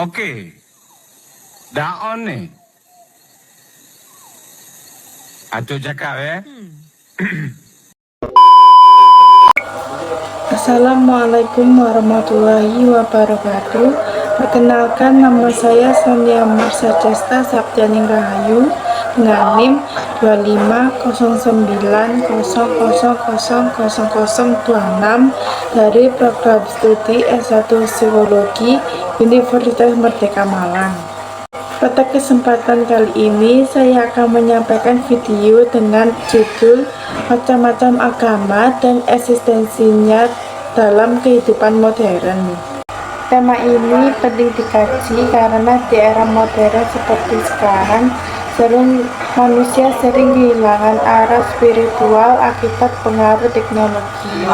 Oke, daon nih. Aduh cakap ya. Assalamualaikum warahmatullahi wabarakatuh. Perkenalkan, nama saya Sonia Marsha Cesta Saptianing Rahayu dengan NIM 250900000026 dari program studi S1 Psikologi Universitas Merdeka Malang. Pada kesempatan kali ini saya akan menyampaikan video dengan judul macam-macam agama dan eksistensinya dalam kehidupan modern. Tema ini penting dikaji karena di era modern seperti sekarang manusia sering kehilangan arah spiritual akibat pengaruh teknologi,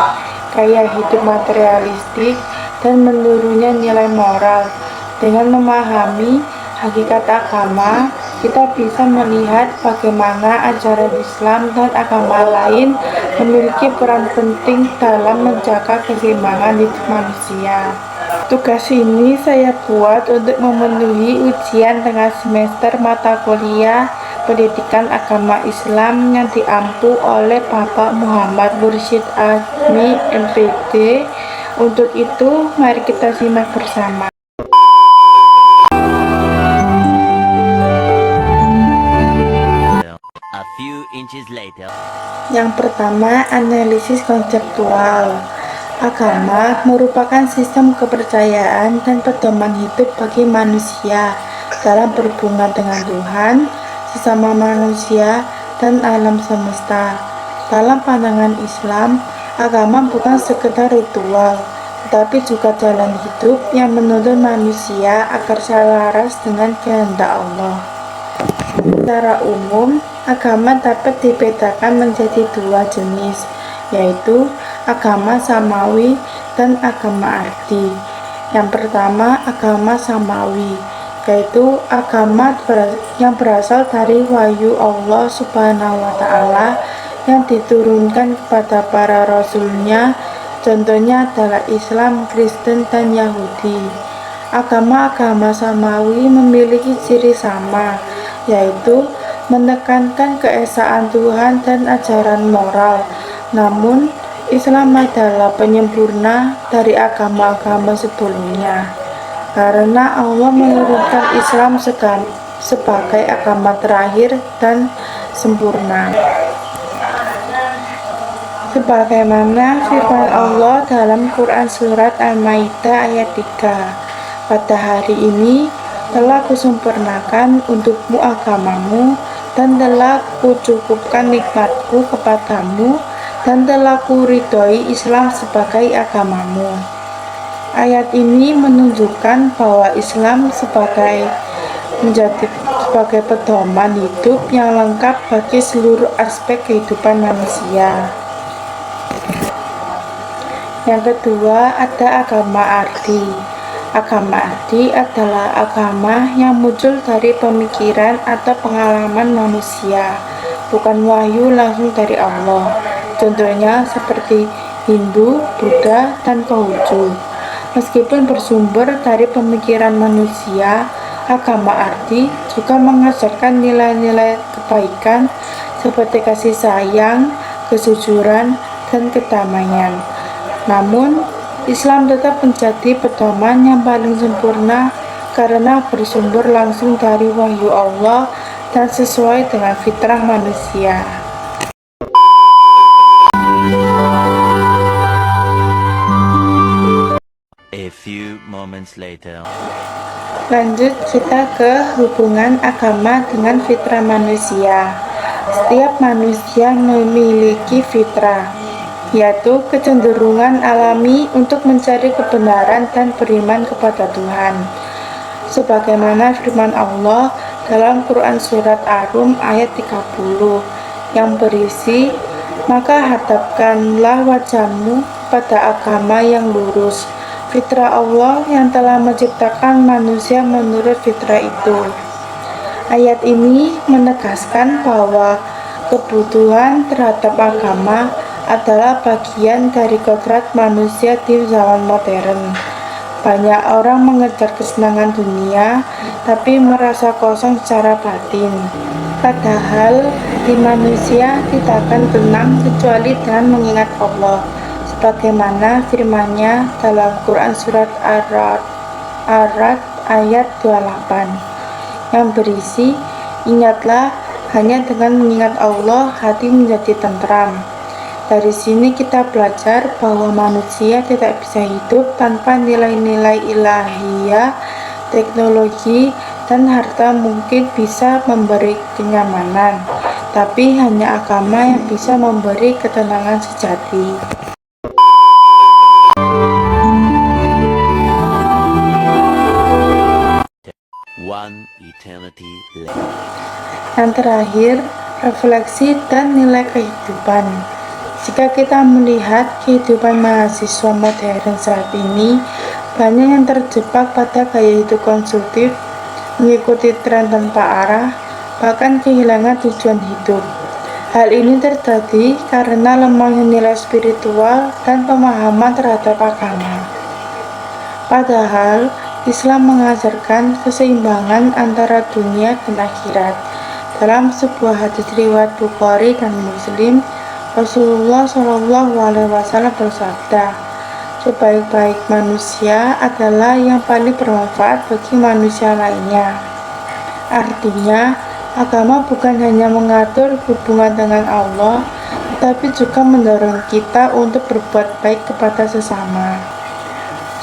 gaya hidup materialistik, dan menurunnya nilai moral. Dengan memahami hakikat agama, kita bisa melihat bagaimana ajaran Islam dan agama lain memiliki peran penting dalam menjaga keseimbangan hidup manusia. Tugas ini saya buat untuk memenuhi ujian tengah semester mata kuliah Pendidikan Agama Islam yang diampu oleh Bapak Muhammad Mursyid Azmi MPD. Untuk itu, mari kita simak bersama. A few inches later. Yang pertama, analisis konseptual. Agama merupakan sistem kepercayaan dan pedoman hidup bagi manusia dalam berhubungan dengan Tuhan, sesama manusia, dan alam semesta. Dalam pandangan Islam, agama bukan sekedar ritual, tetapi juga jalan hidup yang menuntun manusia agar selaras dengan kehendak Allah. Secara umum, agama dapat dibedakan menjadi dua jenis, yaitu agama samawi dan agama arti. Yang pertama, agama samawi, yaitu agama yang berasal dari wahyu Allah Subhanahu wa Ta'ala yang diturunkan kepada para rasulnya. Contohnya adalah Islam, Kristen, dan Yahudi. Agama-agama samawi memiliki ciri sama, yaitu menekankan keesaan Tuhan dan ajaran moral. Namun, Islam adalah penyempurna dari agama-agama sebelumnya, karena Allah menurunkan Islam sebagai agama terakhir dan sempurna. Sebagaimana firman Allah dalam Quran Surat Al-Maidah ayat 3, "Pada hari ini telah kusempurnakan untukmu agamamu, dan telah kucukupkan nikmatku kepadamu, dan telah kuridhoi Islam sebagai agamamu." Ayat ini menunjukkan bahwa Islam menjadi sebagai pedoman hidup yang lengkap bagi seluruh aspek kehidupan manusia. Yang kedua, ada agama arti. Agama arti adalah agama yang muncul dari pemikiran atau pengalaman manusia, bukan wahyu langsung dari Allah. Contohnya seperti Hindu, Buddha, dan Konghucu. Meskipun bersumber dari pemikiran manusia, agama arti juga mengajarkan nilai-nilai kebaikan seperti kasih sayang, kejujuran, dan kedamaian. Namun, Islam tetap menjadi pedoman yang paling sempurna karena bersumber langsung dari wahyu Allah dan sesuai dengan fitrah manusia. A few moments later. Lanjut kita ke hubungan agama dengan fitrah manusia. Setiap manusia memiliki fitrah, yaitu kecenderungan alami untuk mencari kebenaran dan beriman kepada Tuhan. sebagaimana firman Allah dalam Quran Surat Ar-Rum ayat 30 yang berisi, maka hadapkanlah wajahmu pada agama yang lurus, fitrah Allah yang telah menciptakan manusia menurut fitrah itu. Ayat ini menegaskan bahwa kebutuhan terhadap agama adalah bagian dari kodrat manusia di zaman modern. Banyak orang mengejar kesenangan dunia, tapi merasa kosong secara batin. Padahal di manusia tidak akan tenang kecuali dengan mengingat Allah, sebagaimana firman-Nya dalam Quran Surat Ar-Ra'd ayat 28 yang berisi, ingatlah, hanya dengan mengingat Allah hati menjadi tentram. Dari sini kita belajar bahwa manusia tidak bisa hidup tanpa nilai-nilai ilahiyah. Teknologi dan harta mungkin bisa memberi kenyamanan, tapi hanya agama yang bisa memberi ketenangan sejati. One eternity later. Yang terakhir, refleksi dan nilai kehidupan. Jika kita melihat kehidupan mahasiswa modern saat ini, banyak yang terjebak pada gaya hidup konsumtif, mengikuti tren tanpa arah, bahkan kehilangan tujuan hidup. Hal ini terjadi karena lemahnya nilai spiritual dan pemahaman terhadap agama. Padahal, Islam mengajarkan keseimbangan antara dunia dan akhirat. Dalam sebuah hadis riwayat Bukhari dan Muslim, Rasulullah SAW bersabda, sebaik-baik manusia adalah yang paling bermanfaat bagi manusia lainnya. Artinya, agama bukan hanya mengatur hubungan dengan Allah, tetapi juga mendorong kita untuk berbuat baik kepada sesama.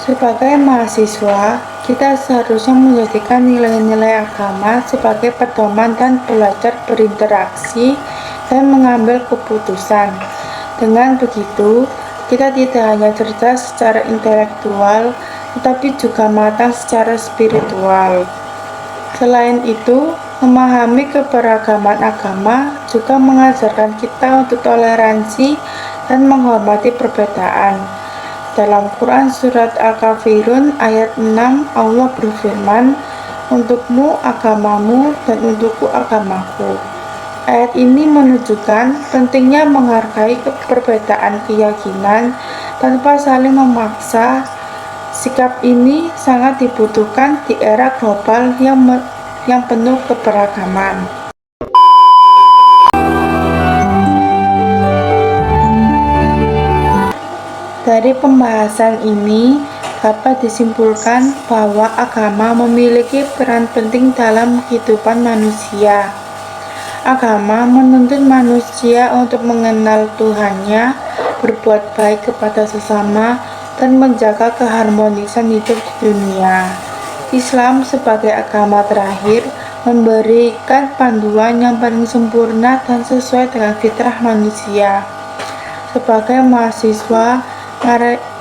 Sebagai mahasiswa, kita seharusnya menjadikan nilai-nilai agama sebagai pedoman dan belajar berinteraksi dan mengambil keputusan. Dengan begitu, kita tidak hanya cerdas secara intelektual, tetapi juga matang secara spiritual. Selain itu, memahami keberagaman agama juga mengajarkan kita untuk toleransi dan menghormati perbedaan. Dalam Quran Surat Al-Kafirun ayat 6, Allah berfirman, untukmu agamamu dan untukku agamaku. Ayat ini menunjukkan pentingnya menghargai perbedaan keyakinan tanpa saling memaksa. Sikap ini sangat dibutuhkan di era global yang penuh keberagaman. Dari pembahasan ini dapat disimpulkan bahwa agama memiliki peran penting dalam kehidupan manusia. Agama menuntut manusia untuk mengenal Tuhannya, berbuat baik kepada sesama, dan menjaga keharmonisan hidup di dunia. Islam sebagai agama terakhir memberikan panduan yang paling sempurna dan sesuai dengan fitrah manusia. Sebagai mahasiswa,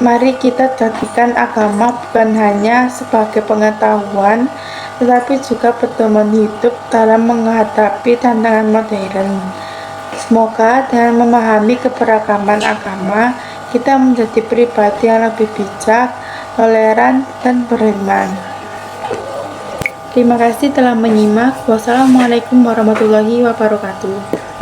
mari kita jadikan agama bukan hanya sebagai pengetahuan, tetapi juga pedoman hidup dalam menghadapi tantangan modern. Semoga dengan memahami keberagaman agama, kita menjadi pribadi yang lebih bijak, toleran, dan beriman. Terima kasih telah menyimak. Wassalamualaikum warahmatullahi wabarakatuh.